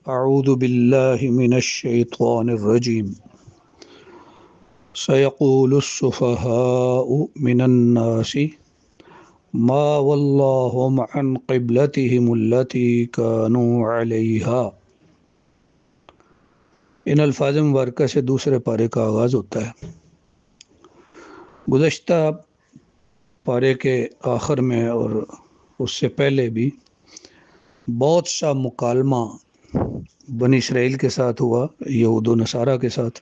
اعوذ باللہ من الشیطان الرجیم سیقول السفہاء من الناس ما واللہم عن قبلتہم التی کانوا علیہا۔ ان الفاظ مبارکہ سے دوسرے پارے کا آغاز ہوتا ہے۔ گزشتہ پارے کے آخر میں اور اس سے پہلے بھی بہت سا مکالمہ بنی اسرائیل کے ساتھ ہوا، یہود و نصارہ کے ساتھ۔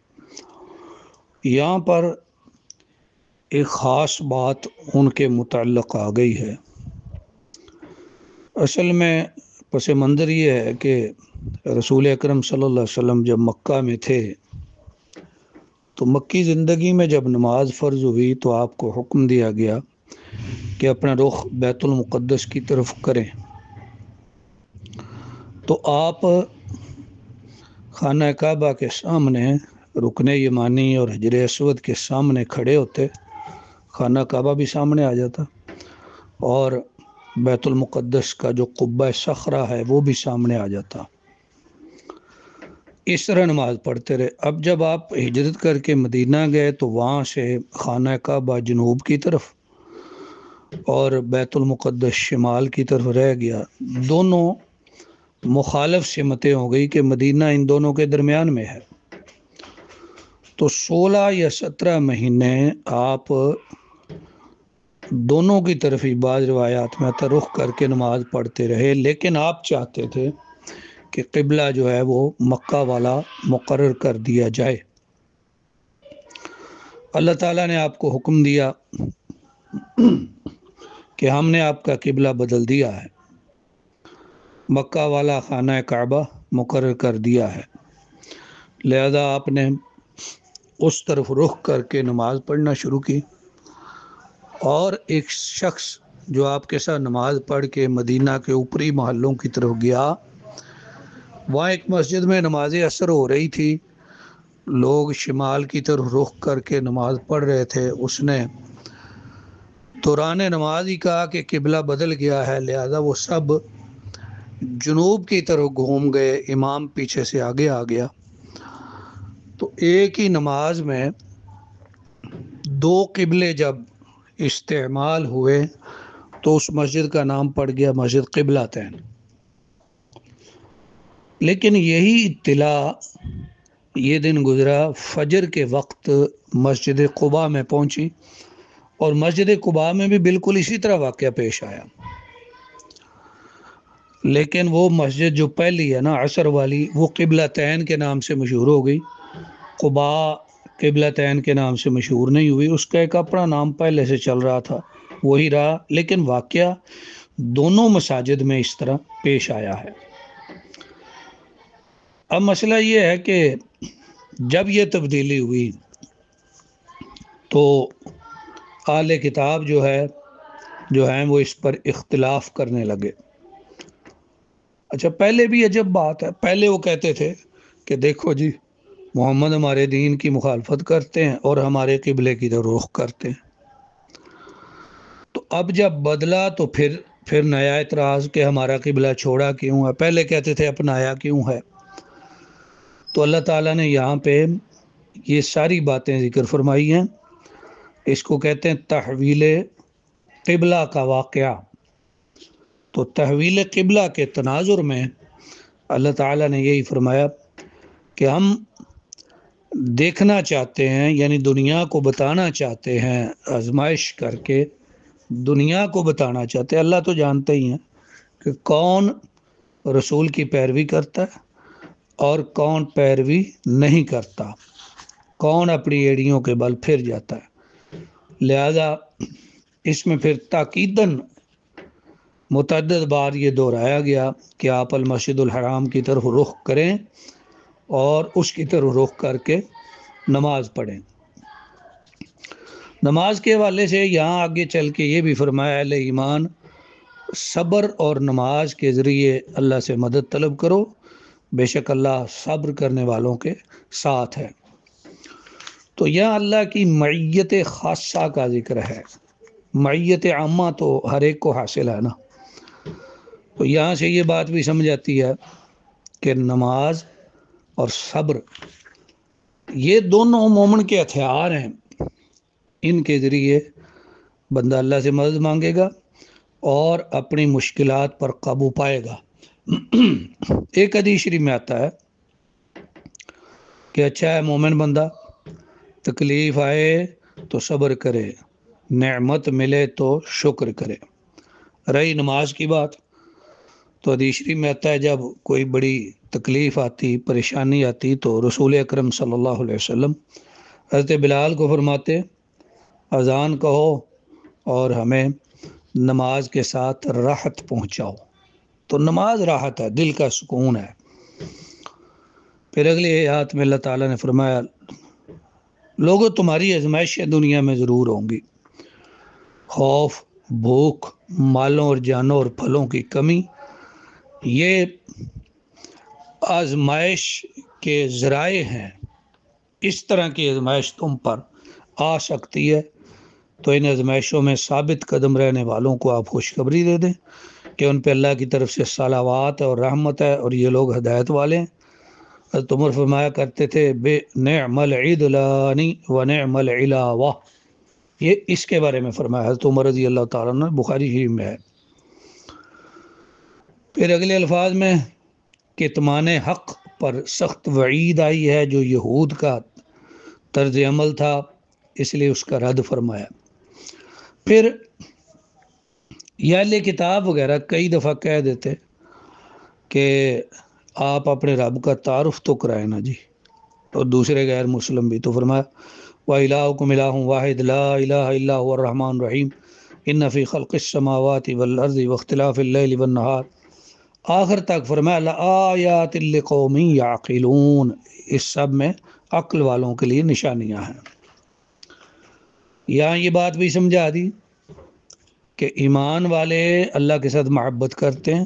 یہاں پر ایک خاص بات ان کے متعلق آ گئی ہے۔ اصل میں پس منظر یہ ہے کہ رسول اکرم صلی اللہ علیہ وسلم جب مکہ میں تھے تو مکی زندگی میں جب نماز فرض ہوئی تو آپ کو حکم دیا گیا کہ اپنا رخ بیت المقدس کی طرف کریں۔ تو آپ خانہ کعبہ کے سامنے رکن یمانی اور حجر اسود کے سامنے کھڑے ہوتے، خانہ کعبہ بھی سامنے آ جاتا اور بیت المقدس کا جو قبہ صخرہ ہے وہ بھی سامنے آ جاتا۔ اس طرح نماز پڑھتے رہے۔ اب جب آپ ہجرت کر کے مدینہ گئے تو وہاں سے خانہ کعبہ جنوب کی طرف اور بیت المقدس شمال کی طرف رہ گیا۔ دونوں مخالف سمتیں ہو گئی کہ مدینہ ان دونوں کے درمیان میں ہے۔ تو 16 یا 17 مہینے آپ دونوں کی طرف ہی بعض روایات میں رخ کر کے نماز پڑھتے رہے، لیکن آپ چاہتے تھے کہ قبلہ جو ہے وہ مکہ والا مقرر کر دیا جائے۔ اللہ تعالیٰ نے آپ کو حکم دیا کہ ہم نے آپ کا قبلہ بدل دیا ہے، مکہ والا خانہ کعبہ مقرر کر دیا ہے، لہذا آپ نے اس طرف رخ کر کے نماز پڑھنا شروع کی۔ اور ایک شخص جو آپ کے ساتھ نماز پڑھ کے مدینہ کے اوپری محلوں کی طرف گیا، وہاں ایک مسجد میں نماز عصر ہو رہی تھی، لوگ شمال کی طرف رخ کر کے نماز پڑھ رہے تھے۔ اس نے دوران نماز ہی کہا کہ قبلہ بدل گیا ہے، لہذا وہ سب جنوب کی طرف گھوم گئے، امام پیچھے سے آگے آ گیا۔ تو ایک ہی نماز میں دو قبلے جب استعمال ہوئے تو اس مسجد کا نام پڑ گیا مسجد قبلتین۔ لیکن یہی اطلاع یہ دن گزرا، فجر کے وقت مسجد قباء میں پہنچی اور مسجد قباء میں بھی بالکل اسی طرح واقعہ پیش آیا، لیکن وہ مسجد جو پہلی ہے نا عصر والی، وہ قبلتین کے نام سے مشہور ہو گئی، قباء قبلتین کے نام سے مشہور نہیں ہوئی۔ اس کا ایک اپنا نام پہلے سے چل رہا تھا، وہی رہا، لیکن واقعہ دونوں مساجد میں اس طرح پیش آیا ہے۔ اب مسئلہ یہ ہے کہ جب یہ تبدیلی ہوئی تو اہل کتاب جو ہیں وہ اس پر اختلاف کرنے لگے۔ اچھا، پہلے بھی عجب بات ہے، پہلے وہ کہتے تھے کہ دیکھو جی محمد ہمارے دین کی مخالفت کرتے ہیں اور ہمارے قبلے کی طرف رخ کرتے ہیں۔ تو اب جب بدلا تو پھر نیا اعتراض کہ ہمارا قبلہ چھوڑا کیوں ہے، پہلے کہتے تھے اپنایا کیوں ہے۔ تو اللہ تعالیٰ نے یہاں پہ یہ ساری باتیں ذکر فرمائی ہیں، اس کو کہتے ہیں تحویل قبلہ کا واقعہ۔ تو تحویل قبلہ کے تناظر میں اللہ تعالیٰ نے یہی فرمایا کہ ہم دیکھنا چاہتے ہیں، یعنی دنیا کو بتانا چاہتے ہیں، آزمائش کر کے دنیا کو بتانا چاہتے ہیں۔ اللہ تو جانتے ہی ہیں کہ کون رسول کی پیروی کرتا ہے اور کون پیروی نہیں کرتا، کون اپنی ایڑیوں کے بل پھر جاتا ہے۔ لہذا اس میں پھر تاکیداً متعدد بار یہ دہرایا گیا کہ آپ المسجد الحرام کی طرف رخ کریں اور اس کی طرف رخ کر کے نماز پڑھیں۔ نماز کے حوالے سے یہاں آگے چل کے یہ بھی فرمایا اہل ایمان صبر اور نماز کے ذریعے اللہ سے مدد طلب کرو، بے شک اللہ صبر کرنے والوں کے ساتھ ہے۔ تو یہاں اللہ کی معیت خاصہ کا ذکر ہے، معیت عامہ تو ہر ایک کو حاصل ہے نا۔ تو یہاں سے یہ بات بھی سمجھ آتی ہے کہ نماز اور صبر یہ دونوں مومن کے ہتھیار ہیں، ان کے ذریعے بندہ اللہ سے مدد مانگے گا اور اپنی مشکلات پر قابو پائے گا۔ ایک حدیث شریف میں آتا ہے کہ اچھا ہے مومن بندہ تکلیف آئے تو صبر کرے، نعمت ملے تو شکر کرے۔ رہی نماز کی بات تو حدیث شریف میں آتا ہے جب کوئی بڑی تکلیف آتی، پریشانی آتی تو رسول اکرم صلی اللہ علیہ وسلم حضرت بلال کو فرماتے اذان کہو اور ہمیں نماز کے ساتھ راحت پہنچاؤ۔ تو نماز راحت ہے، دل کا سکون ہے۔ پھر اگلی آیات میں اللہ تعالیٰ نے فرمایا لوگوں تمہاری آزمائشیں دنیا میں ضرور ہوں گی، خوف، بھوک، مالوں اور جانوں اور پھلوں کی کمی، یہ آزمائش کے ذرائع ہیں۔ اس طرح کی آزمائش تم پر آ سکتی ہے تو ان آزمائشوں میں ثابت قدم رہنے والوں کو آپ خوشخبری دے دیں کہ ان پہ اللہ کی طرف سے صلوات اور رحمت ہے اور یہ لوگ ہدایت والے ہیں۔ حضرت عمر فرمایا کرتے تھے بے نعم العیدلانی و نعم العلاوہ، یہ اس کے بارے میں فرمایا حضرت عمر رضی اللہ تعالیٰ نے، بخاری شریف میں ہے۔ پھر اگلے الفاظ میں کتمان حق پر سخت وعید آئی ہے جو یہود کا طرز عمل تھا، اس لیے اس کا رد فرمایا۔ پھر یا اہل کتاب وغیرہ کئی دفعہ کہہ دیتے کہ آپ اپنے رب کا تعارف تو کرائیں نا جی، اور دوسرے غیر مسلم بھی، تو فرمایا وَإِلَٰهُكُمْ إِلَٰهٌ وَاحِدٌ لَا إِلَٰهَ إِلَّا هُوَ الرَّحْمَٰنُ الرَّحِيمُ إِنَّ فِي خَلْقِ السَّمَاوَاتِ وَالْأَرْضِ وَاخْتِلَافِ اللَّيْلِ وَالنَّهَارِ آخر تک فرمایا لَآيَاتٍ لِقَوْمٍ يَعْقِلُونَ، اس سب میں عقل والوں کے لیے نشانیاں ہیں۔ یہاں یہ بات بھی سمجھا دی کہ ایمان والے اللہ کے ساتھ محبت کرتے ہیں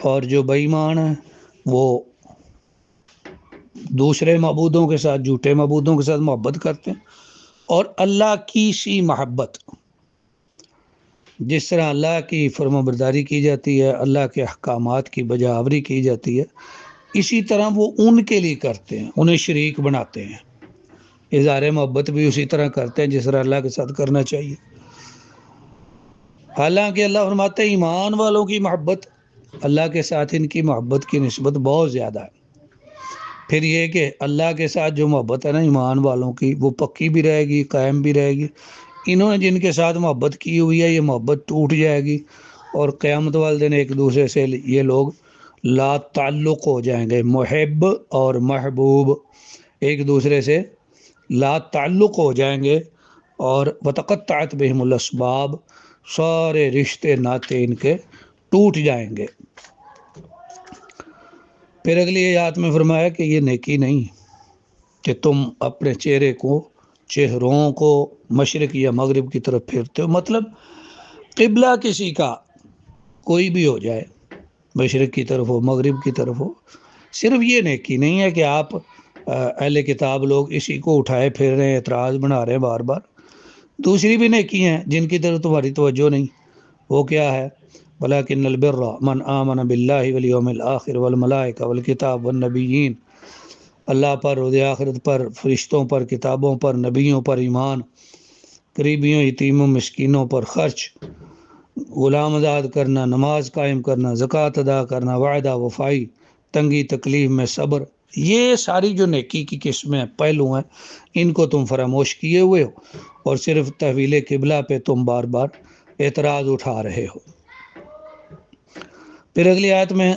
اور جو بے ایمان ہیں وہ دوسرے معبودوں کے ساتھ، جھوٹے معبودوں کے ساتھ محبت کرتے ہیں، اور اللہ کی سی محبت جس طرح اللہ کی فرمانبرداری کی جاتی ہے، اللہ کے احکامات کی بجاوری کی جاتی ہے، اسی طرح وہ ان کے لیے کرتے ہیں، انہیں شریک بناتے ہیں۔ اظہار محبت بھی اسی طرح کرتے ہیں جس طرح اللہ کے ساتھ کرنا چاہیے۔ حالانکہ اللہ فرماتے ہیں ایمان والوں کی محبت اللہ کے ساتھ ان کی محبت کی نسبت بہت زیادہ ہے۔ پھر یہ کہ اللہ کے ساتھ جو محبت ہے نا ایمان والوں کی، وہ پکی بھی رہے گی، قائم بھی رہے گی۔ انہوں نے جن کے ساتھ محبت کی ہوئی ہے یہ محبت ٹوٹ جائے گی اور قیامت والے دن ایک دوسرے سے یہ لوگ لا تعلق ہو جائیں گے۔ محب اور محبوب ایک دوسرے سے لا تعلق ہو جائیں گے، اور وتقطعت بہم الاسباب، سارے رشتے ناطے ان کے ٹوٹ جائیں گے۔ پھر اگلی آیات میں فرمایا کہ یہ نیکی نہیں کہ تم اپنے چہروں کو مشرق یا مغرب کی طرف پھیرتے ہو، مطلب قبلہ کسی کا کوئی بھی ہو جائے، مشرق کی طرف ہو مغرب کی طرف ہو، صرف یہ نیکی نہیں ہے کہ آپ اہل کتاب لوگ اسی کو اٹھائے پھر رہے ہیں، اعتراض بنا رہے ہیں بار بار۔ دوسری بھی نیکی ہیں جن کی طرف تمہاری توجہ نہیں، وہ کیا ہے؟ وَلَٰكِنَّ الْبِرَّ مَنْ آمَنَ بِاللَّهِ وَالْيَوْمِ الْآخِرِ وَالْمَلَائِكَةِ وَالْكِتَابِ وَالنَّبِيِّينَ، اللہ پر، روز آخرت پر، فرشتوں پر، کتابوں پر، نبیوں پر ایمان، قریبیوں، یتیموں، مسکینوں پر خرچ، غلام آزاد کرنا، نماز قائم کرنا، زکوٰۃ ادا کرنا، وعدہ وفائی، تنگی تکلیف میں صبر، یہ ساری جو نیکی کی قسمیں پہلو ہیں ان کو تم فراموش کیے ہوئے ہو، اور صرف تحویل قبلہ پہ تم بار بار اعتراض اٹھا رہے ہو۔ پھر اگلی آیت میں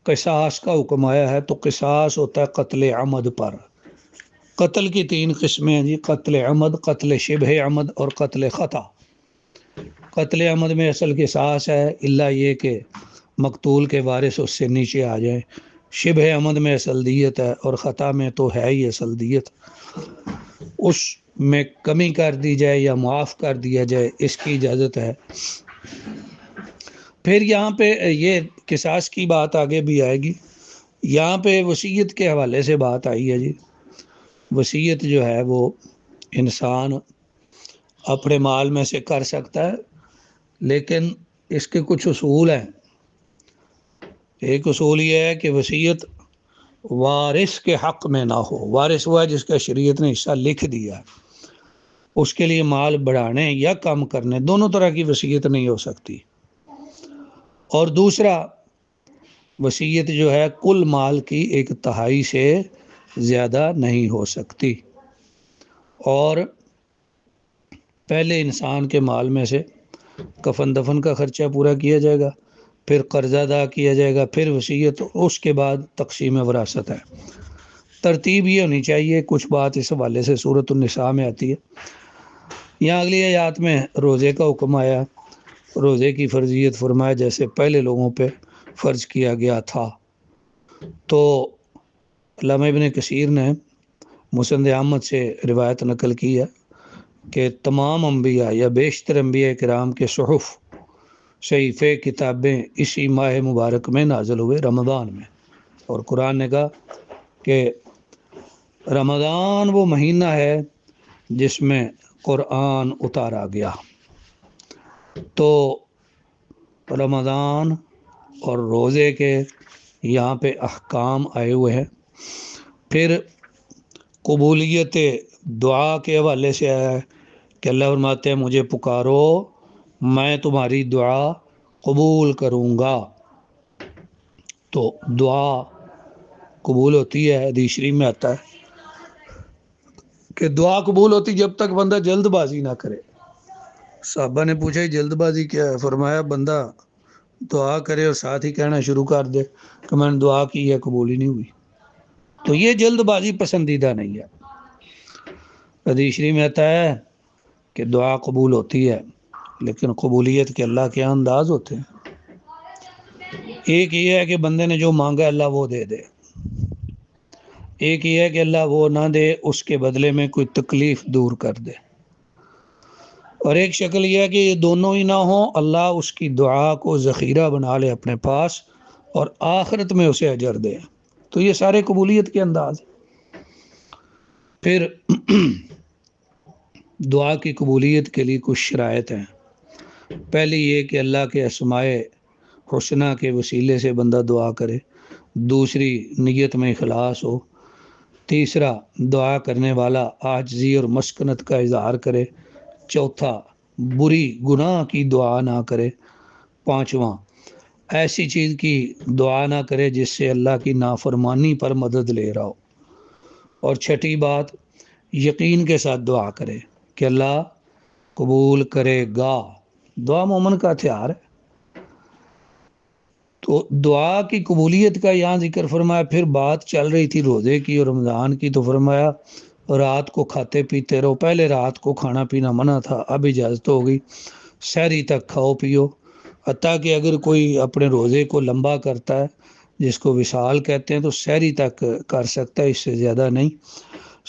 قصاص کا حکم آیا ہے، تو قصاص ہوتا ہے قتل عمد پر۔ قتل کی 3 قسمیں ہیں جی، قتل عمد، قتل شبہ عمد اور قتل خطا۔ قتل عمد میں اصل قصاص ہے الا یہ کہ مقتول کے وارث اس سے نیچے آ جائیں، شبہ عمد میں اصل دیت ہے، اور خطا میں تو ہے ہی اصل دیت، اس میں کمی کر دی جائے یا معاف کر دیا جائے، اس کی اجازت ہے۔ پھر یہاں پہ یہ قصاص کی بات آگے بھی آئے گی، یہاں پہ وصیت کے حوالے سے بات آئی ہے جی۔ وصیت جو ہے وہ انسان اپنے مال میں سے کر سکتا ہے، لیکن اس کے کچھ اصول ہیں۔ ایک اصول یہ ہے کہ وصیت وارث کے حق میں نہ ہو. وارث ہوا ہے جس کا شریعت نے حصہ لکھ دیا، اس کے لیے مال بڑھانے یا کم کرنے دونوں طرح کی وصیت نہیں ہو سکتی. اور دوسرا، وصیت جو ہے کل مال کی 1/3 سے زیادہ نہیں ہو سکتی. اور پہلے انسان کے مال میں سے کفن دفن کا خرچہ پورا کیا جائے گا، پھر قرضہ ادا کیا جائے گا، پھر وصیت، اس کے بعد تقسیم وراثت ہے. ترتیب یہ ہونی چاہیے. کچھ بات اس حوالے سے سورۃ النساء میں آتی ہے. یہاں اگلی آیات میں روزے کا حکم آیا. روزے کی فرضیت فرمایا جیسے پہلے لوگوں پہ فرض کیا گیا تھا. تو علامہ ابن کثیر نے مسند احمد سے روایت نقل کی ہے کہ تمام انبیاء یا بیشتر انبیاء کرام کے صحف، صحیفے، کتابیں اسی ماہ مبارک میں نازل ہوئے، رمضان میں. اور قرآن نے کہا کہ رمضان وہ مہینہ ہے جس میں قرآن اتارا گیا. تو رمضان اور روزے کے یہاں پہ احکام آئے ہوئے ہیں. پھر قبولیت دعا کے حوالے سے آیا ہے کہ اللہ فرماتے ہیں مجھے پکارو میں تمہاری دعا قبول کروں گا. تو دعا قبول ہوتی ہے. حدیث شریف میں آتا ہے کہ دعا قبول ہوتی جب تک بندہ جلد بازی نہ کرے. صحابہ نے پوچھا جلد بازی کیا ہے؟ فرمایا بندہ دعا کرے اور ساتھ ہی کہنا شروع کر دے کہ میں نے دعا کی ہے قبول ہی نہیں ہوئی، تو یہ جلد بازی پسندیدہ نہیں ہے. حدیث شریف میں آتا ہے کہ دعا قبول ہوتی ہے لیکن قبولیت کے اللہ کے انداز ہوتے ہیں. ایک یہ ہے کہ بندے نے جو مانگا اللہ وہ دے دے، ایک یہ ہے کہ اللہ وہ نہ دے، اس کے بدلے میں کوئی تکلیف دور کر دے، اور ایک شکل یہ ہے کہ یہ دونوں ہی نہ ہوں، اللہ اس کی دعا کو ذخیرہ بنا لے اپنے پاس اور آخرت میں اسے اجر دے. تو یہ سارے قبولیت کے انداز. پھر دعا کی قبولیت کے لیے کچھ شرائط ہیں. پہلی یہ کہ اللہ کے اسماء حسنہ کے وسیلے سے بندہ دعا کرے. دوسری، نیت میں اخلاص ہو. تیسرا، دعا کرنے والا عاجزی اور مسکنت کا اظہار کرے. چوتھا، بری گناہ کی دعا نہ کرے. پانچواں، ایسی چیز کی دعا نہ کرے جس سے اللہ کی نافرمانی پر مدد لے رہا ہو. اور چھٹی بات، یقین کے ساتھ دعا کرے کہ اللہ قبول کرے گا. دعا مومن کا ہتھیار ہے. تو دعا کی قبولیت کا یہاں ذکر فرمایا. پھر بات چل رہی تھی روزے کی اور رمضان کی، تو فرمایا رات کو کھاتے پیتے رہو. پہلے رات کو کھانا پینا منع تھا، اب اجازت ہو گئی، سحری تک کھاؤ پیو. حتیٰ کہ اگر کوئی اپنے روزے کو لمبا کرتا ہے جس کو وصال کہتے ہیں تو سحری تک کر سکتا ہے، اس سے زیادہ نہیں.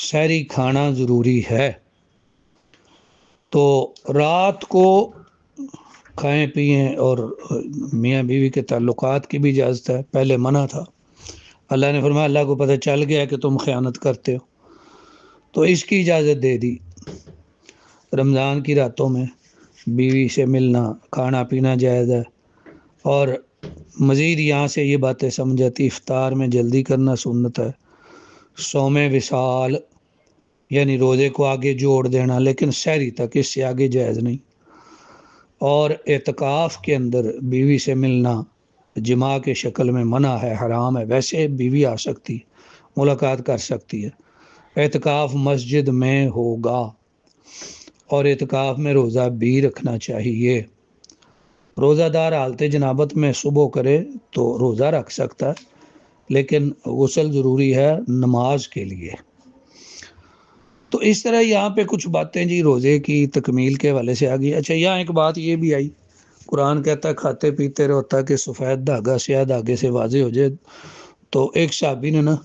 سحری کھانا ضروری ہے. تو رات کو کھائیں پئیں، اور میاں بیوی کے تعلقات کی بھی اجازت ہے، پہلے منع تھا. اللہ نے فرمایا اللہ کو پتہ چل گیا کہ تم خیانت کرتے ہو تو اس کی اجازت دے دی. رمضان کی راتوں میں بیوی سے ملنا، کھانا پینا جائز ہے. اور مزید یہاں سے یہ باتیں سمجھ آتی، افطار میں جلدی کرنا سنت ہے. صوم وصال یعنی روزے کو آگے جوڑ دینا، لیکن سحری تک، اس سے آگے جائز نہیں. اور اعتکاف کے اندر بیوی سے ملنا جماع کے شکل میں منع ہے، حرام ہے. ویسے بیوی آ سکتی، ملاقات کر سکتی ہے. اعتکاف مسجد میں ہوگا، اور اعتکاف میں روزہ بھی رکھنا چاہیے. روزہ دار حالت جنابت میں صبح کرے تو روزہ رکھ سکتا ہے، لیکن غسل ضروری ہے نماز کے لیے. تو اس طرح یہاں پہ کچھ باتیں جی روزے کی تکمیل کے حوالے سے آ گئی. اچھا، یہاں ایک بات یہ بھی آئی، قرآن کہتا ہے کھاتے پیتے رہو تاکہ سفید دھاگا سیاہ دھاگے سے واضح ہو جائے. تو ایک صحابی نے نا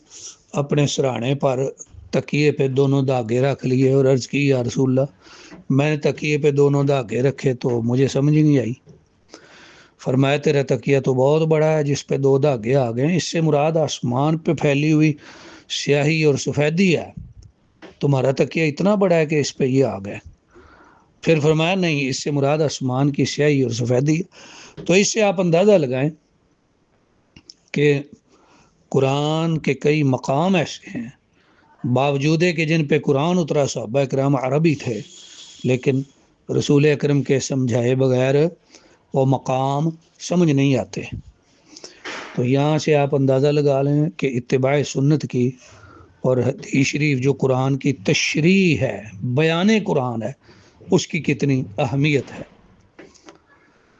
اپنے سرانے پر تکیے پہ دونوں دھاگے رکھ لیے اور عرض کی یا رسول اللہ میں نے تکیے پہ دونوں دھاگے رکھے تو مجھے سمجھ ہی نہیں آئی. فرمایا تیرا تکیہ تو بہت بڑا ہے جس پہ 2 دھاگے آ گئے ہیں، اس سے مراد آسمان پہ پھیلی ہوئی سیاہی اور سفیدی ہے. تمہارا تکیہ اتنا بڑا ہے کہ اس پہ یہ آ گئے. پھر فرمایا نہیں، اس سے مراد آسمان کی سیاہی اور سفیدی. تو اس سے آپ اندازہ لگائیں کہ قرآن کے کئی مقام ایسے ہیں باوجود کہ جن پہ قرآن اترا صحابہ کرام عربی تھے، لیکن رسول اکرم کے سمجھائے بغیر وہ مقام سمجھ نہیں آتے۔ تو یہاں سے آپ اندازہ لگا لیں کہ اتباع سنت کی اور حدیث شریف جو قرآن کی تشریح ہے، بیان قرآن ہے، اس کی کتنی اہمیت ہے۔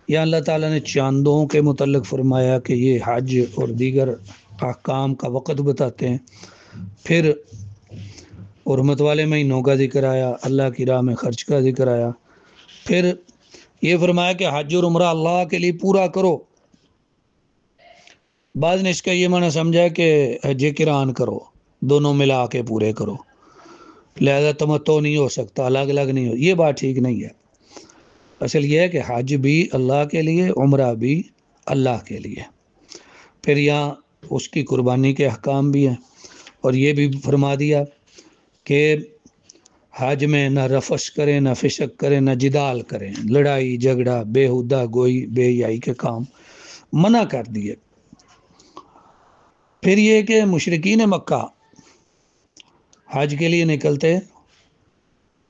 یا اللہ تعالیٰ نے چاندوں کے متعلق فرمایا کہ یہ حج اور دیگر احکام کا وقت بتاتے ہیں، پھر حرمت والے مہینوں کا ذکر آیا، اللہ کی راہ میں خرچ کا ذکر آیا، پھر یہ فرمایا کہ حج اور عمرہ اللہ کے لیے پورا کرو۔ بعض نے اس کا یہ معنی سمجھا کہ حج قران کرو، دونوں ملا کے پورے کرو، لہذا تمتع نہیں ہو سکتا، الگ الگ نہیں ہو، یہ بات ٹھیک نہیں ہے۔ اصل یہ ہے کہ حج بھی اللہ کے لیے، عمرہ بھی اللہ کے لیے۔ پھر یہاں اس کی قربانی کے احکام بھی ہیں، اور یہ بھی فرما دیا کہ حج میں نہ رفث کریں، نہ فسق کریں، نہ جدال کریں، لڑائی جھگڑا، بےہودہ گوئی بے حیائی کے کام منع کر دیے۔ پھر یہ کہ مشرکین مکہ حج کے لیے نکلتے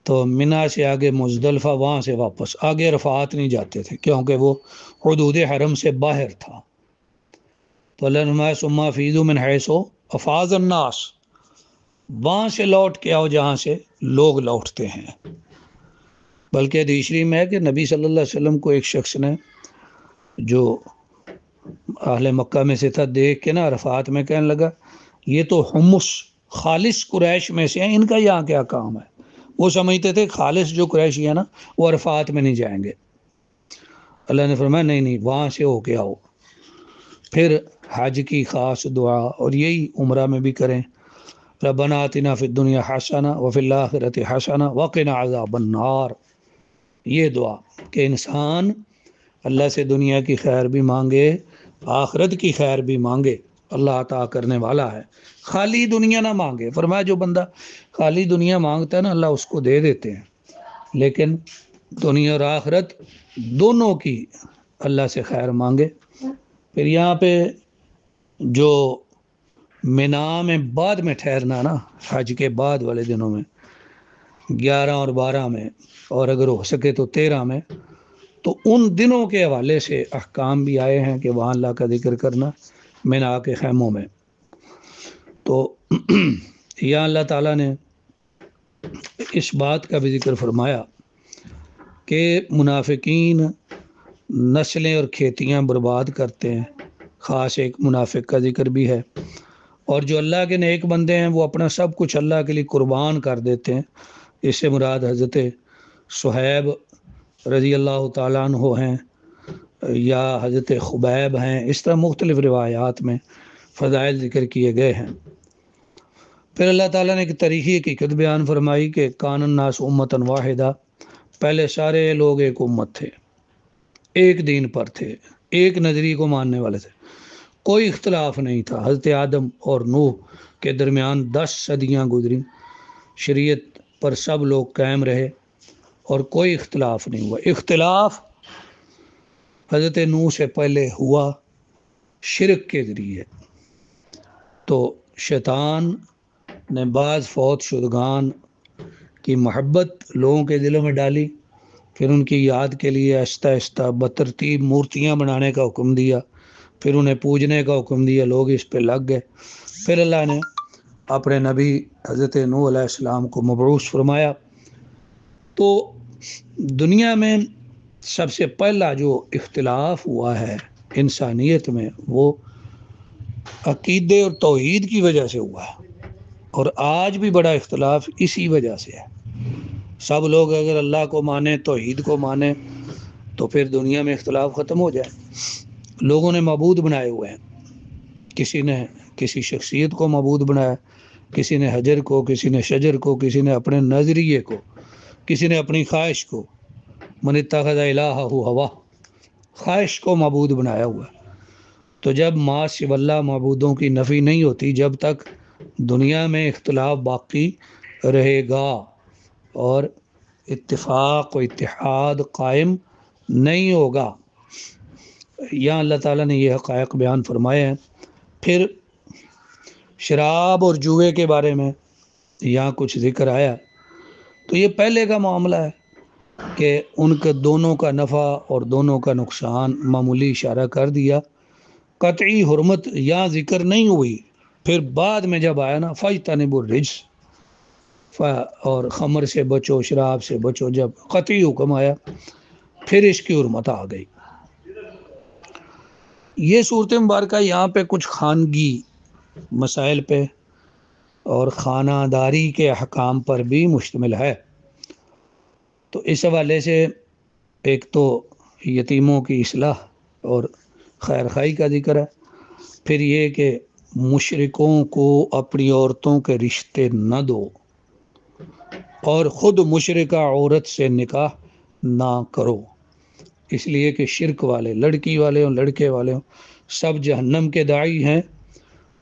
تو منا سے آگے مزدلفہ، وہاں سے واپس آگے عرفات نہیں جاتے تھے، کیونکہ وہ حدود حرم سے باہر تھا۔ تو اللہ نے فرمایا ثم افیضوا من حیث افاض الناس، وہاں سے لوٹ کے آؤ جہاں سے لوگ لوٹتے ہیں۔ بلکہ دوسری میں ہے کہ نبی صلی اللہ علیہ وسلم کو ایک شخص نے جو اہل مکہ میں سے تھا دیکھ کے نا عرفات میں کہنے لگا یہ تو حمص خالص قریش میں سے ہیں، ان کا یہاں کیا کام ہے؟ وہ سمجھتے تھے خالص جو قریشی ہے نا وہ عرفات میں نہیں جائیں گے۔ اللہ نے فرمایا نہیں، وہاں سے ہو کے آؤ۔ پھر حج کی خاص دعا، اور یہی عمرہ میں بھی کریں، ربنا آتنا فی الدنیا حسنہ وفی الآخرۃ حسنہ وقنا عذاب النار۔ یہ دعا کہ انسان اللہ سے دنیا کی خیر بھی مانگے، آخرت کی خیر بھی مانگے، اللہ عطا کرنے والا ہے، خالی دنیا نہ مانگے۔ فرمایا جو بندہ خالی دنیا مانگتا ہے نا اللہ اس کو دے دیتے ہیں، لیکن دنیا اور آخرت دونوں کی اللہ سے خیر مانگے۔ پھر یہاں پہ جو مینا میں بعد میں ٹھہرنا نا، حج کے بعد والے دنوں میں 11 اور 12 میں، اور اگر ہو سکے تو 13 میں، تو ان دنوں کے حوالے سے احکام بھی آئے ہیں کہ وہاں اللہ کا ذکر کرنا مینا کے خیموں میں۔ تو یہاں اللہ تعالیٰ نے اس بات کا بھی ذکر فرمایا کہ منافقین نسلیں اور کھیتیاں برباد کرتے ہیں، خاص ایک منافق کا ذکر بھی ہے، اور جو اللہ کے نیک بندے ہیں وہ اپنا سب کچھ اللہ کے لیے قربان کر دیتے ہیں۔ اس سے مراد حضرت صہیب رضی اللہ تعالیٰ عنہ ہیں یا حضرت خبیب ہیں، اس طرح مختلف روایات میں فضائل ذکر کیے گئے ہیں۔ پھر اللہ تعالیٰ نے ایک تاریخی حقیقت بیان فرمائی کہ کان الناس امۃ واحدہ، پہلے سارے لوگ ایک امت تھے، ایک دین پر تھے، ایک نظریے کو ماننے والے تھے، کوئی اختلاف نہیں تھا۔ حضرت آدم اور نوح کے درمیان 10 صدیاں گزری، شریعت پر سب لوگ قائم رہے اور کوئی اختلاف نہیں ہوا۔ اختلاف حضرت نوح سے پہلے ہوا شرک کے ذریعے، تو شیطان نے بعض فوت شدگان کی محبت لوگوں کے دلوں میں ڈالی، پھر ان کی یاد کے لیے آہستہ آہستہ بترتیب مورتیاں بنانے کا حکم دیا، پھر انہیں پوجنے کا حکم دیا، لوگ اس پہ لگ گئے۔ پھر اللہ نے اپنے نبی حضرت نوح علیہ السلام کو مبعوث فرمایا۔ تو دنیا میں سب سے پہلا جو اختلاف ہوا ہے انسانیت میں وہ عقیدے اور توحید کی وجہ سے ہوا ہے، اور آج بھی بڑا اختلاف اسی وجہ سے ہے۔ سب لوگ اگر اللہ کو مانیں، توحید کو مانیں، تو پھر دنیا میں اختلاف ختم ہو جائے۔ لوگوں نے معبود بنائے ہوئے ہیں، کسی نے کسی شخصیت کو معبود بنایا، کسی نے حجر کو، کسی نے شجر کو، کسی نے اپنے نظریے کو، کسی نے اپنی خواہش کو، من اتخذ الہہ ہوا، خواہش کو معبود بنایا ہوا۔ تو جب ما سوی اللہ معبودوں کی نفی نہیں ہوتی، جب تک دنیا میں اختلاف باقی رہے گا اور اتفاق و اتحاد قائم نہیں ہوگا۔ یہاں اللہ تعالیٰ نے یہ حقائق بیان فرمائے ہیں پھر شراب اور جوئے کے بارے میں یہاں کچھ ذکر آیا، تو یہ پہلے کا معاملہ ہے کہ ان کے دونوں کا نفع اور دونوں کا نقصان، معمولی اشارہ کر دیا، قطعی حرمت یہاں ذکر نہیں ہوئی۔ پھر بعد میں جب آیا نا فاجتنبوا الرجس، اور خمر سے بچو، شراب سے بچو، جب قطعی حکم آیا پھر اس کی حرمت آ گئی۔ یہ صورت مبارکہ یہاں پہ کچھ خانگی مسائل پہ اور خانہ داری کے احکام پر بھی مشتمل ہے۔ تو اس حوالے سے ایک تو یتیموں کی اصلاح اور خیر خواہی کا ذکر ہے، پھر یہ کہ مشرکوں کو اپنی عورتوں کے رشتے نہ دو، اور خود مشرکہ عورت سے نکاح نہ کرو، اس لیے کہ شرک والے، لڑکی والے ہوں لڑکے والے ہوں، سب جہنم کے داعی ہیں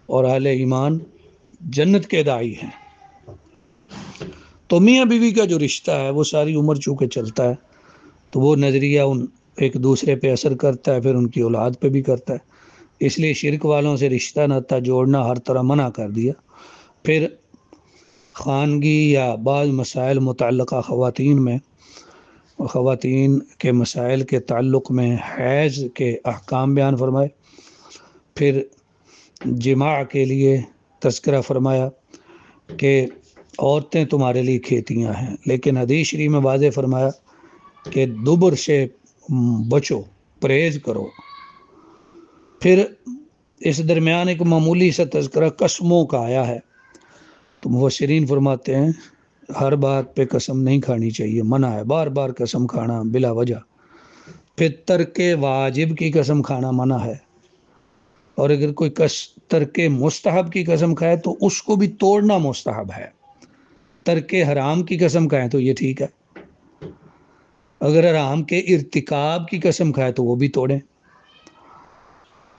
اور اہل ایمان جنت کے داعی ہیں۔ تو میاں بیوی کا جو رشتہ ہے وہ ساری عمر چونکہ چلتا ہے، تو وہ نظریہ ایک دوسرے پہ اثر کرتا ہے، پھر ان کی اولاد پہ بھی کرتا ہے، اس لیے شرک والوں سے رشتہ ناتا جوڑنا ہر طرح منع کر دیا۔ پھر خانگی یا بعض مسائل متعلقہ خواتین میں، اور خواتین کے مسائل کے تعلق میں حیض کے احکام بیان فرمائے، پھر جماع کے لیے تذکرہ فرمایا کہ عورتیں تمہارے لیے کھیتیاں ہیں، لیکن حدیث شریف میں واضح فرمایا کہ دبر سے بچو، پرہیز کرو۔ پھر اس درمیان ایک معمولی سا تذکرہ قسموں کا آیا ہے، تو مفسرین فرماتے ہیں ہر بات پہ قسم نہیں کھانی چاہیے، منع ہے بار بار قسم کھانا بلا وجہ۔ پھر ترک واجب کی قسم کھانا منع ہے، اور اگر کوئی ترک مستحب کی قسم کھائے تو اس کو بھی توڑنا مستحب ہے۔ ترک حرام کی قسم کھائے تو یہ ٹھیک ہے، اگر حرام کے ارتکاب کی قسم کھائے تو وہ بھی توڑیں۔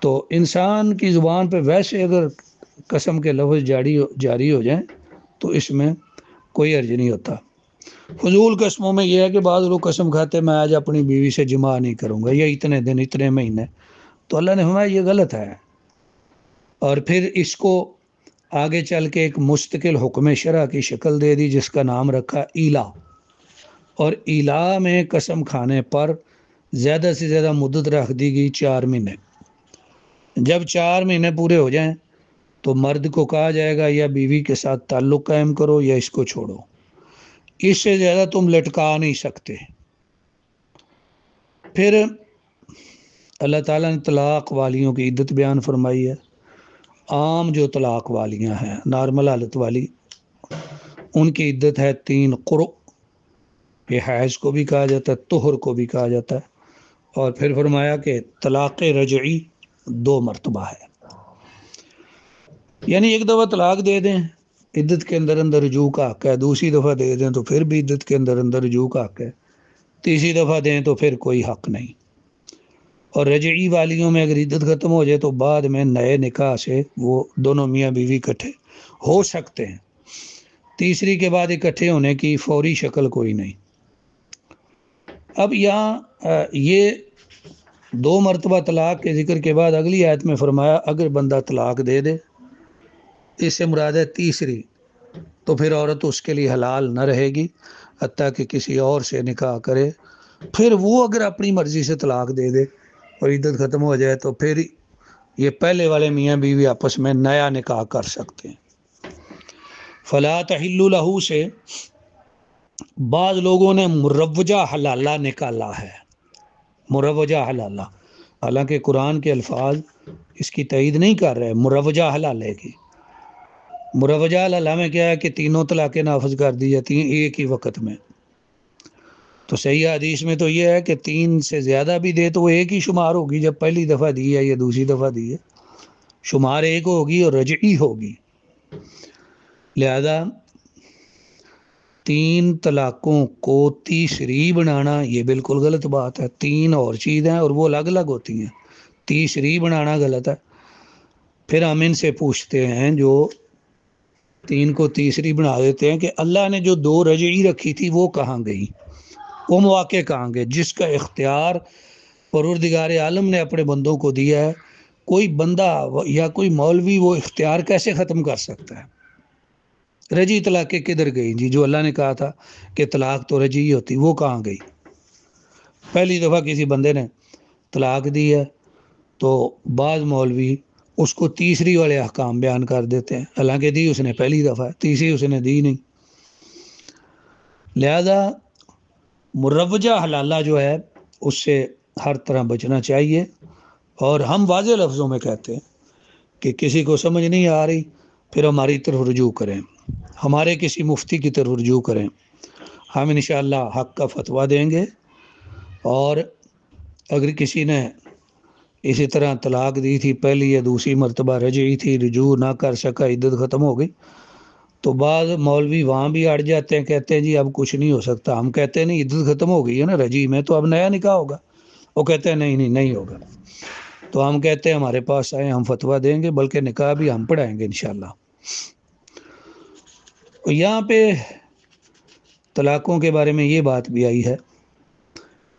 تو انسان کی زبان پہ ویسے اگر قسم کے لفظ جاری ہو جائیں تو اس میں کوئی حرج نہیں ہوتا۔ فضول قسموں میں یہ ہے کہ بعض لوگ قسم کھاتے میں آج اپنی بیوی سے جماع نہیں کروں گا، یا اتنے دن اتنے مہینے، تو اللہ نے فرمایا یہ غلط ہے، اور پھر اس کو آگے چل کے ایک مستقل حکم شرع کی شکل دے دی جس کا نام رکھا ایلا، اور ایلا میں قسم کھانے پر زیادہ سے زیادہ مدت رکھ دی گئی 4 مہینے۔ جب 4 مہینے پورے ہو جائیں تو مرد کو کہا جائے گا یا بیوی کے ساتھ تعلق قائم کرو یا اس کو چھوڑو، اس سے زیادہ تم لٹکا نہیں سکتے۔ پھر اللہ تعالیٰ نے طلاق والیوں کی عدت بیان فرمائی ہے۔ عام جو طلاق والیاں ہیں، نارمل حالت والی، ان کی عدت ہے 3 قرء، یہ حیض کو بھی کہا جاتا ہے، طہر کو بھی کہا جاتا ہے، اور پھر فرمایا کہ طلاق رجعی 2 مرتبہ ہے، یعنی ایک دفعہ طلاق دے دیں عدت کے اندر رجوع کا حق ہے، دوسری دفعہ دے دیں تو پھر بھی عدت کے اندر رجوع کا حق ہے، تیسری دفعہ دیں تو پھر کوئی حق نہیں۔ اور رجعی والیوں میں اگر عدت ختم ہو جائے تو بعد میں نئے نکاح سے وہ دونوں میاں بیوی اکٹھے ہو سکتے ہیں، تیسری کے بعد اکٹھے ہونے کی فوری شکل کوئی نہیں۔ اب یہاں یہ 2 مرتبہ طلاق کے ذکر کے بعد اگلی آیت میں فرمایا اگر بندہ طلاق دے دے، اس سے مراد ہے تیسری، تو پھر عورت اس کے لیے حلال نہ رہے گی حتیٰ کہ کسی اور سے نکاح کرے۔ پھر وہ اگر اپنی مرضی سے طلاق دے دے اور عدت ختم ہو جائے تو پھر یہ پہلے والے میاں بیوی آپس میں نیا نکاح کر سکتے ہیں۔ فلا تحل لہ سے بعض لوگوں نے مروجہ حلالہ نکالا ہے، مروجہ حلالہ، حالانکہ قرآن کے الفاظ اس کی تائید نہیں کر رہے۔ مروجہ حلالہ کی مروجہ حلالہ میں کیا ہے کہ 3 طلاقیں نافذ کر دی جاتی ہیں ایک ہی وقت میں، تو صحیح حدیث میں تو یہ ہے کہ 3 سے زیادہ بھی دے تو وہ ایک ہی شمار ہوگی، جب پہلی دفعہ دی ہے یا دوسری دفعہ دی ہے شمار ایک ہوگی اور رجعی ہوگی۔ لہذا 3 طلاقوں کو تیسری بنانا یہ بالکل غلط بات ہے۔ 3 اور چیزیں اور وہ الگ الگ ہوتی ہیں، تیسری بنانا غلط ہے۔ پھر ہم ان سے پوچھتے ہیں جو 3 کو تیسری بنا دیتے ہیں کہ اللہ نے جو 2 رجعی رکھی تھی وہ کہاں گئی، وہ مواقع کہاں گئے جس کا اختیار پروردگار عالم نے اپنے بندوں کو دیا ہے کوئی بندہ یا کوئی مولوی وہ اختیار کیسے ختم کر سکتا ہے؟ رجی طلاقیں کدھر گئی جی؟ جو اللہ نے کہا تھا کہ طلاق تو رجی ہی ہوتی، وہ کہاں گئی؟ پہلی دفعہ کسی بندے نے طلاق دی ہے تو بعض مولوی اس کو تیسری والے احکام بیان کر دیتے ہیں، حالانکہ دی اس نے پہلی دفعہ، تیسری اس نے دی نہیں۔ لہذا مروجہ حلالہ جو ہے اس سے ہر طرح بچنا چاہیے، اور ہم واضح لفظوں میں کہتے ہیں کہ کسی کو سمجھ نہیں آ رہی پھر ہماری طرف رجوع کریں، ہمارے کسی مفتی کی طرف رجوع کریں، ہم انشاءاللہ حق کا فتویٰ دیں گے۔ اور اگر کسی نے اسی طرح طلاق دی تھی، پہلی یا دوسری مرتبہ رجعی تھی، رجوع نہ کر سکا، عدت ختم ہو گئی، تو بعض مولوی وہاں بھی اڑ جاتے ہیں، کہتے ہیں جی اب کچھ نہیں ہو سکتا۔ ہم کہتے ہیں نہیں، عدت ختم ہو گئی ہے نا رجعی میں، تو اب نیا نکاح ہوگا۔ وہ کہتے ہیں نہیں ہوگا۔ تو ہم کہتے ہیں ہمارے پاس آئیں، ہم فتویٰ دیں گے، بلکہ نکاح بھی ہم پڑھائیں گے انشاءاللہ۔ یہاں پہ طلاقوں کے بارے میں یہ بات بھی آئی ہے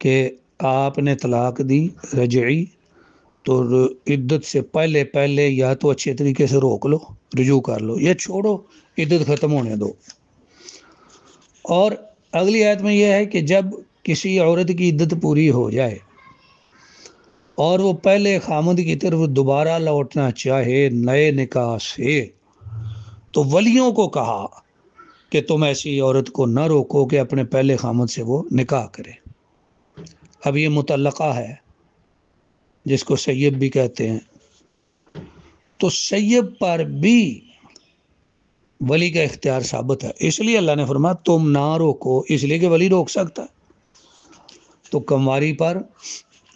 کہ آپ نے طلاق دی رجعی تو عدت سے پہلے یا تو اچھے طریقے سے روک لو، رجوع کر لو، یا چھوڑو، عدت ختم ہونے دو۔ اور اگلی آیت میں یہ ہے کہ جب کسی عورت کی عدت پوری ہو جائے اور وہ پہلے خامند کی طرف دوبارہ لوٹنا چاہے نئے نکاح سے، تو ولیوں کو کہا کہ تم ایسی عورت کو نہ روکو کہ اپنے پہلے خامند سے وہ نکاح کرے۔ اب یہ مطلقہ ہے جس کو سیب بھی کہتے ہیں، تو سیب پر بھی ولی کا اختیار ثابت ہے، اس لیے اللہ نے فرمایا تم نہ روکو، اس لیے کہ ولی روک سکتا ہے۔ تو کنواری پر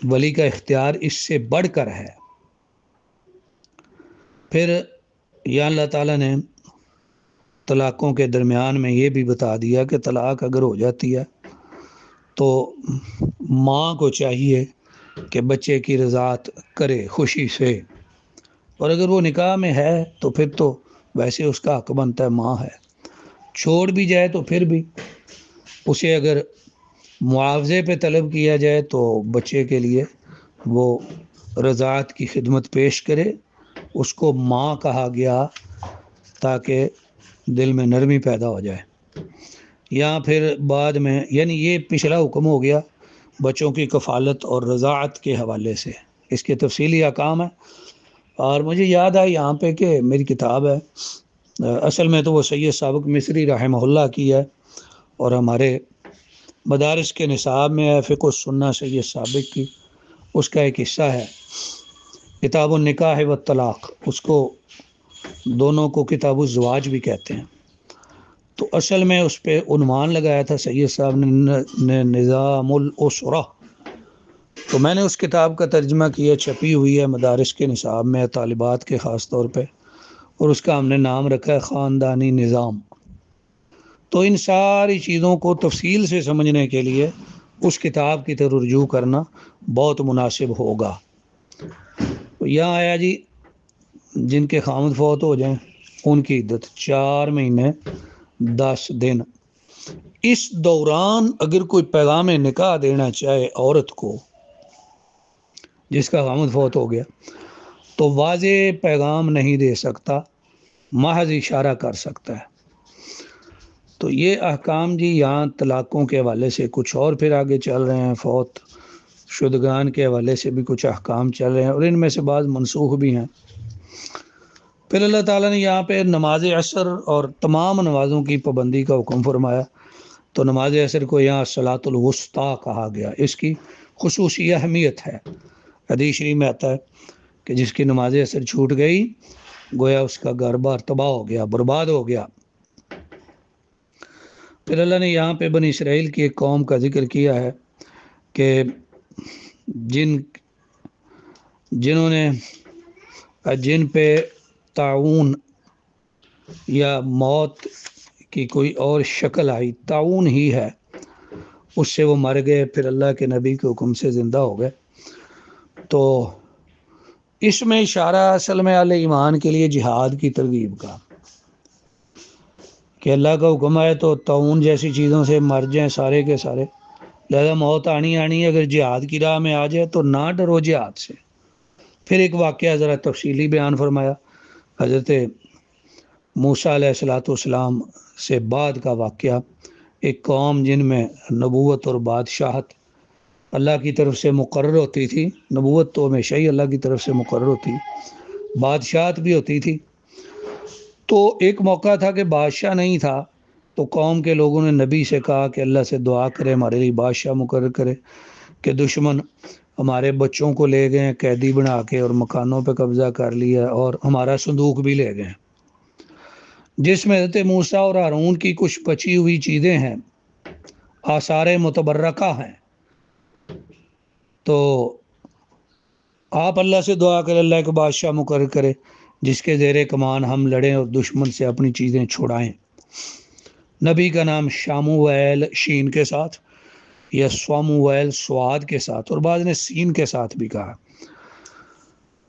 ولی کا اختیار اس سے بڑھ کر ہے۔ پھر یا اللہ تعالیٰ نے طلاقوں کے درمیان میں یہ بھی بتا دیا کہ طلاق اگر ہو جاتی ہے تو ماں کو چاہیے کہ بچے کی رضاعت کرے خوشی سے، اور اگر وہ نکاح میں ہے تو پھر تو ویسے اس کا حق بنتا ہے، ماں ہے۔ چھوڑ بھی جائے تو پھر بھی اسے اگر معاوضے پہ طلب کیا جائے تو بچے کے لیے وہ رضاعت کی خدمت پیش کرے، اس کو ماں کہا گیا تاکہ دل میں نرمی پیدا ہو جائے۔ یا پھر بعد میں، یعنی یہ پچھلا حکم ہو گیا بچوں کی کفالت اور رضاعت کے حوالے سے، اس کے تفصیلی احکام ہے۔ اور مجھے یاد ہے یہاں پہ کہ میری کتاب ہے، اصل میں تو وہ سید سابق مصری رحمہ اللہ کی ہے، اور ہمارے مدارس کے نصاب میں ہے فقہ السنہ سید سابق کی، اس کا ایک حصہ ہے کتاب النکاح والطلاق، اس کو دونوں کو کتاب الزواج بھی کہتے ہیں۔ تو اصل میں اس پہ عنوان لگایا تھا سید صاحب نے نظام الاسرہ، تو میں نے اس کتاب کا ترجمہ کیا، چھپی ہوئی ہے مدارس کے نصاب میں طالبات کے خاص طور پہ، اور اس کا ہم نے نام رکھا ہے خاندانی نظام۔ تو ان ساری چیزوں کو تفصیل سے سمجھنے کے لیے اس کتاب کی طرف رجوع کرنا بہت مناسب ہوگا۔ تو یہاں آیا جی جن کے خامد فوت ہو جائیں ان کی عدت 4 مہینے 10 دن۔ اس دوران اگر کوئی پیغام نکاح دینا چاہے عورت کو جس کا خامد فوت ہو گیا، تو واضح پیغام نہیں دے سکتا، محض اشارہ کر سکتا ہے۔ تو یہ احکام جی یہاں طلاقوں کے حوالے سے کچھ اور پھر آگے چل رہے ہیں، فوت شدگان کے حوالے سے بھی کچھ احکام چل رہے ہیں، اور ان میں سے بعض منسوخ بھی ہیں۔ پھر اللہ تعالیٰ نے یہاں پہ نماز عصر اور تمام نمازوں کی پابندی کا حکم فرمایا، تو نماز عصر کو یہاں صلاۃ الوسطیٰ کہا گیا، اس کی خصوصی اہمیت ہے۔ حدیث شریف میں آتا ہے کہ جس کی نماز عصر چھوٹ گئی گویا اس کا گھر بار تباہ ہو گیا، برباد ہو گیا۔ پھر اللہ نے یہاں پہ بنی اسرائیل کی ایک قوم کا ذکر کیا ہے کہ جن پہ طاعون یا موت کی کوئی اور شکل آئی، طاعون ہی ہے، اس سے وہ مر گئے، پھر اللہ کے نبی کے حکم سے زندہ ہو گئے۔ تو اس میں اشارہ اصل میں اہل ایمان کے لیے جہاد کی ترغیب کا، کہ اللہ کا حکم آئے تو طاعون جیسی چیزوں سے مر جائیں سارے کے سارے، لہذا موت آنی ہے، اگر جہاد کی راہ میں آ جائے تو نہ ڈرو جہاد سے۔ پھر ایک واقعہ ذرا تفصیلی بیان فرمایا، حضرت موسیٰ علیہ الصلوۃ والسلام سے بعد کا واقعہ، ایک قوم جن میں نبوت اور بادشاہت اللہ کی طرف سے مقرر ہوتی تھی، نبوت تو ہمیشہ ہی اللہ کی طرف سے مقرر ہوتی، بادشاہت بھی ہوتی تھی۔ تو ایک موقع تھا کہ بادشاہ نہیں تھا، تو قوم کے لوگوں نے نبی سے کہا کہ اللہ سے دعا کرے ہمارے لیے بادشاہ مقرر کرے، کہ دشمن ہمارے بچوں کو لے گئے قیدی بنا کے اور مکانوں پہ قبضہ کر لیا اور ہمارا صندوق بھی لے گئے، جس میں حضرت موسیٰ اور ہارون کی کچھ بچی ہوئی چیزیں ہیں، آثار متبرکہ ہیں۔ تو آپ اللہ سے دعا کریں اللہ کے بادشاہ مقرر کرے جس کے زیر کمان ہم لڑیں اور دشمن سے اپنی چیزیں چھڑائیں۔ نبی کا نام شامویل شین کے ساتھ یا سوامویل سواد کے ساتھ، اور بعض نے سین کے ساتھ بھی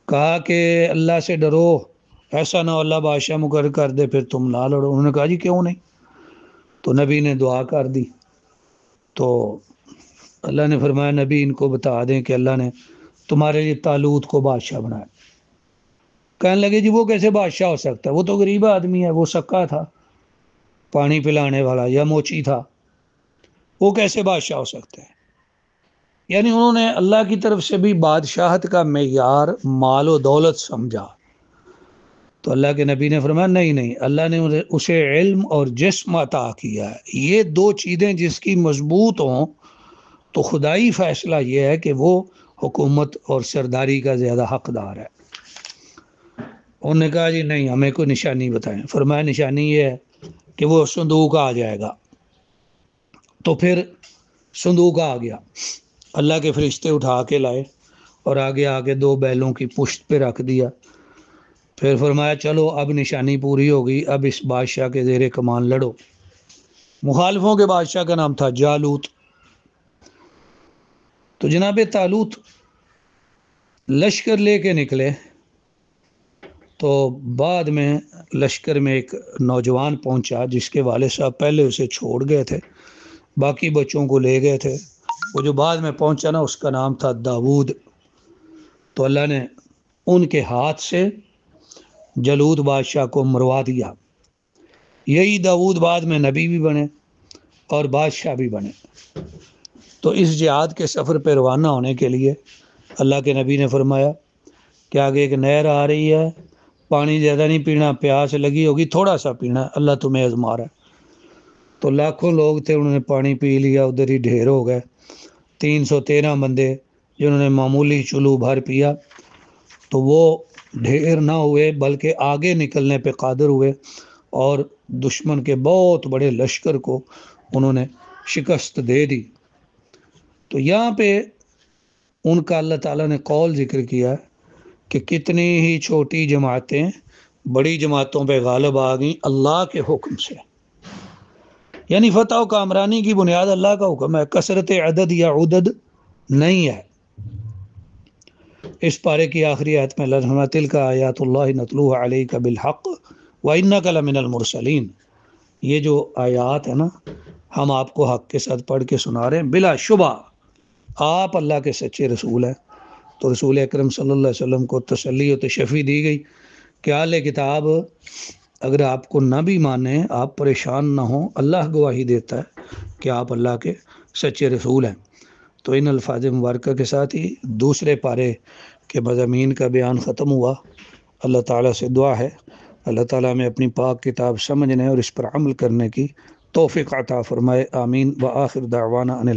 کہا کہ اللہ سے ڈرو، ایسا نہ اللہ بادشاہ مقرر کر دے پھر تم نہ لڑو۔ انہوں نے کہا جی کیوں نہیں؟ تو نبی نے دعا کر دی، تو اللہ نے فرمایا نبی ان کو بتا دیں کہ اللہ نے تمہارے لیے طالوت کو بادشاہ بنایا۔ کہنے لگے جی وہ کیسے بادشاہ ہو سکتا ہے، وہ تو غریب آدمی ہے، وہ سکا تھا، پانی پلانے والا یا موچی تھا، وہ کیسے بادشاہ ہو سکتا ہے؟ یعنی انہوں نے اللہ کی طرف سے بھی بادشاہت کا معیار مال و دولت سمجھا۔ تو اللہ کے نبی نے فرمایا نہیں، اللہ نے اسے علم اور جسم عطا کیا ہے، یہ دو چیزیں جس کی مضبوط ہوں تو خدائی فیصلہ یہ ہے کہ وہ حکومت اور سرداری کا زیادہ حقدار ہے۔ انہوں نے کہا جی نہیں، ہمیں کوئی نشانی بتائیں۔ فرمایا نشانی یہ ہے کہ وہ صندوق آ جائے گا۔ تو پھر صندوق آ گیا، اللہ کے فرشتے اٹھا کے لائے اور آگے دو بیلوں کی پشت پہ رکھ دیا۔ پھر فرمایا چلو اب نشانی پوری ہو گئی، اب اس بادشاہ کے زیر کمان لڑو۔ مخالفوں کے بادشاہ کا نام تھا جالوت۔ تو جناب طالوت لشکر لے کے نکلے، تو بعد میں لشکر میں ایک نوجوان پہنچا جس کے والد صاحب پہلے اسے چھوڑ گئے تھے، باقی بچوں کو لے گئے تھے۔ وہ جو بعد میں پہنچا نا اس کا نام تھا داود۔ تو اللہ نے ان کے ہاتھ سے جالوت بادشاہ کو مروا دیا۔ یہی داود بعد میں نبی بھی بنے اور بادشاہ بھی بنے۔ تو اس جہاد کے سفر پہ روانہ ہونے کے لیے اللہ کے نبی نے فرمایا کہ آگے ایک نہر آ رہی ہے، پانی زیادہ نہیں پینا، پیاس لگی ہوگی تھوڑا سا پینا، اللہ تمہیں آزما رہا ہے۔ تو لاکھوں لوگ تھے، انہوں نے پانی پی لیا، ادھر ہی ڈھیر ہو گئے۔ 313 بندے جنہوں نے معمولی چلو بھر پیا تو وہ ڈھیر نہ ہوئے بلکہ آگے نکلنے پہ قادر ہوئے اور دشمن کے بہت بڑے لشکر کو انہوں نے شکست دے دی۔ تو یہاں پہ ان کا اللہ تعالیٰ نے قول ذکر کیا کہ کتنی ہی چھوٹی جماعتیں بڑی جماعتوں پہ غالب آ گئیں اللہ کے حکم سے۔ یعنی فتح و کامرانی کی بنیاد اللہ کا حکم ہے، کثرت عدد یا عدد نہیں ہے۔ اس پارے کی آخری آیت میں اللہ نے فرمایا تلک آیات اللہ نتلوها علیک بالحق وانک لمن المرسلین، یہ جو آیات ہے نا ہم آپ کو حق کے ساتھ پڑھ کے سنا رہے ہیں، بلا شبہ آپ اللہ کے سچے رسول ہیں۔ تو رسول اکرم صلی اللہ علیہ وسلم کو تسلی و تشفی دی گئی کہ اہل کتاب اگر آپ کو نہ بھی مانیں آپ پریشان نہ ہوں، اللہ گواہی دیتا ہے کہ آپ اللہ کے سچے رسول ہیں۔ تو ان الفاظ مبارکہ کے ساتھ ہی دوسرے پارے کے مضامین کا بیان ختم ہوا۔ اللہ تعالیٰ سے دعا ہے اللہ تعالیٰ میں اپنی پاک کتاب سمجھنے اور اس پر عمل کرنے کی توفیق عطا فرمائے، آمین۔ وآخر دعوانا ان